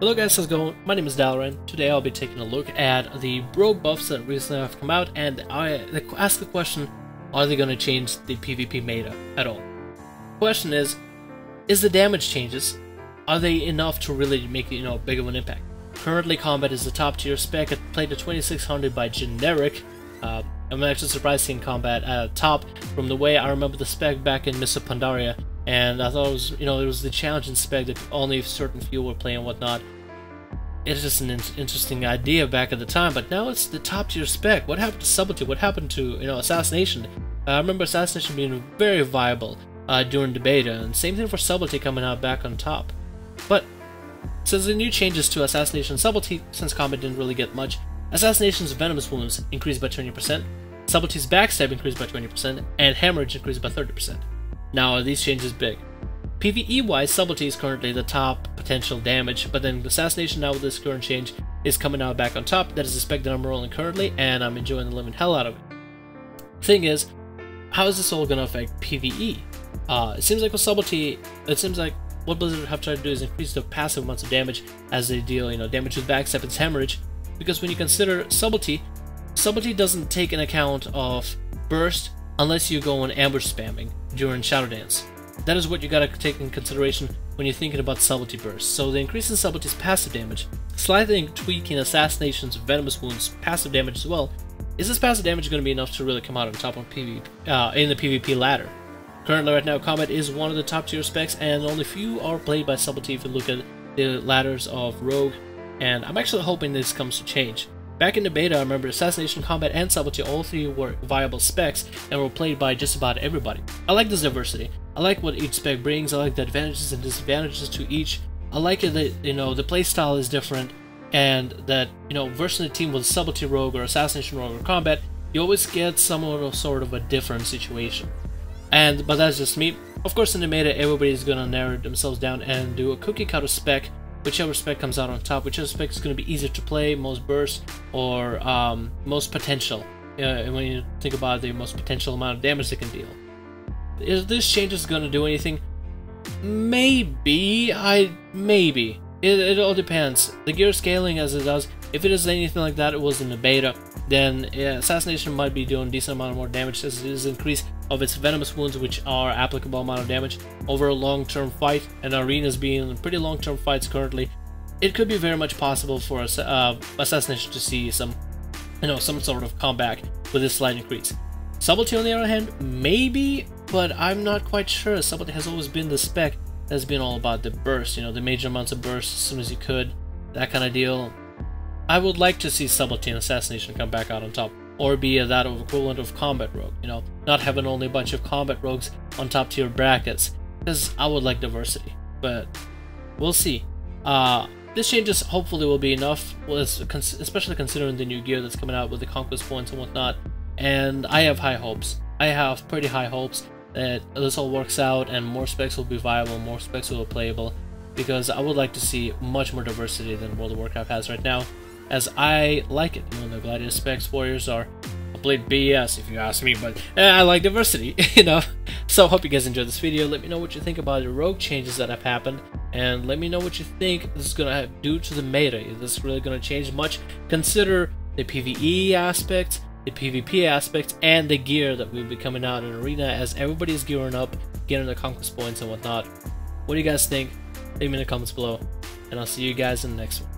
Hello guys, how's it going? My name is Dalaran. Today I'll be taking a look at the bro buffs that recently have come out, and I ask the question, are they going to change the PvP meta at all? The question is the damage changes, are they enough to really make big of an impact? Currently combat is the top tier spec, played at 2600 by generic. I'm actually surprised seeing combat at top from the way I remember the spec back in Mists of Pandaria. And I thought it was, it was the challenging spec that only certain few were playing and whatnot. It's just an interesting idea back at the time, but now it's the top tier spec. What happened to subtlety? What happened to, Assassination? I remember Assassination being very viable during the beta, and same thing for subtlety coming out back on top. But since the new changes to Assassination and subtlety, since combat didn't really get much, Assassination's venomous wounds increased by 20%, subtlety's backstab increased by 20%, and hemorrhage increased by 30%. Now, are these changes big? PvE-wise, subtlety is currently the top potential damage, but then Assassination now with this current change is coming out back on top. That is the spec that I'm rolling currently, and I'm enjoying the living hell out of it. Thing is, how is this all going to affect PvE? It seems like with subtlety, what Blizzard have tried to do is increase the passive amounts of damage as they deal, damage with backstab and hemorrhage, because when you consider subtlety doesn't take an account of burst unless you go on ambush spamming during Shadow Dance. That is what you gotta take in consideration when you're thinking about subtlety burst. So the increase in subtlety's passive damage, slightly tweaking Assassination's venomous wounds passive damage as well. Is this passive damage going to be enough to really come out on top of PvP in the PvP ladder? Currently, right now, combat is one of the top tier specs, and only few are played by subtlety if you look at the ladders of Rogue. And I'm actually hoping this comes to change. Back in the beta, I remember Assassination, Combat, and Subtlety, all three were viable specs and were played by just about everybody. I like this diversity. I like what each spec brings. I like the advantages and disadvantages to each. I like it that, the playstyle is different, and that, versus a team with Subtlety Rogue or Assassination Rogue or Combat, you always get sort of a different situation. But that's just me. Of course, in the meta, everybody's gonna narrow themselves down and do a cookie cutter spec. Whichever spec comes out on top, whichever spec is going to be easier to play, most burst, or most potential. When you think about the most potential amount of damage they can deal. Is this change is going to do anything? Maybe. Maybe. It all depends. The gear scaling as it does, if it is anything like that it was in the beta, then Assassination might be doing a decent amount of more damage as it is increase of its venomous wounds, which are applicable amount of damage over a long-term fight, and arenas being pretty long-term fights currently. It could be very much possible for Assassination to see some sort of comeback with this slight increase. Subtlety on the other hand, maybe, but I'm not quite sure. Subtlety has always been the spec that's been all about the burst, the major amounts of burst as soon as you could, that kind of deal. I would like to see Subtlety and Assassination come back out on top, or be that equivalent of Combat Rogue, not having only a bunch of Combat Rogues on top tier brackets, because I would like diversity, but we'll see. This changes hopefully will be enough, especially considering the new gear that's coming out with the conquest points and whatnot, and I have high hopes. I have pretty high hopes that this all works out and more specs will be viable, more specs will be playable, because I would like to see much more diversity than World of Warcraft has right now, as I like it. The Gladiator specs warriors are complete BS if you ask me, but I like diversity, So hope you guys enjoyed this video. Let me know what you think about the rogue changes that have happened, and let me know what you think this is gonna do to the meta. Is this really gonna change much? Consider the PvE aspects, the PvP aspects, and the gear that will be coming out in Arena as everybody is gearing up, getting the conquest points and whatnot. What do you guys think? Leave me in the comments below, and I'll see you guys in the next one.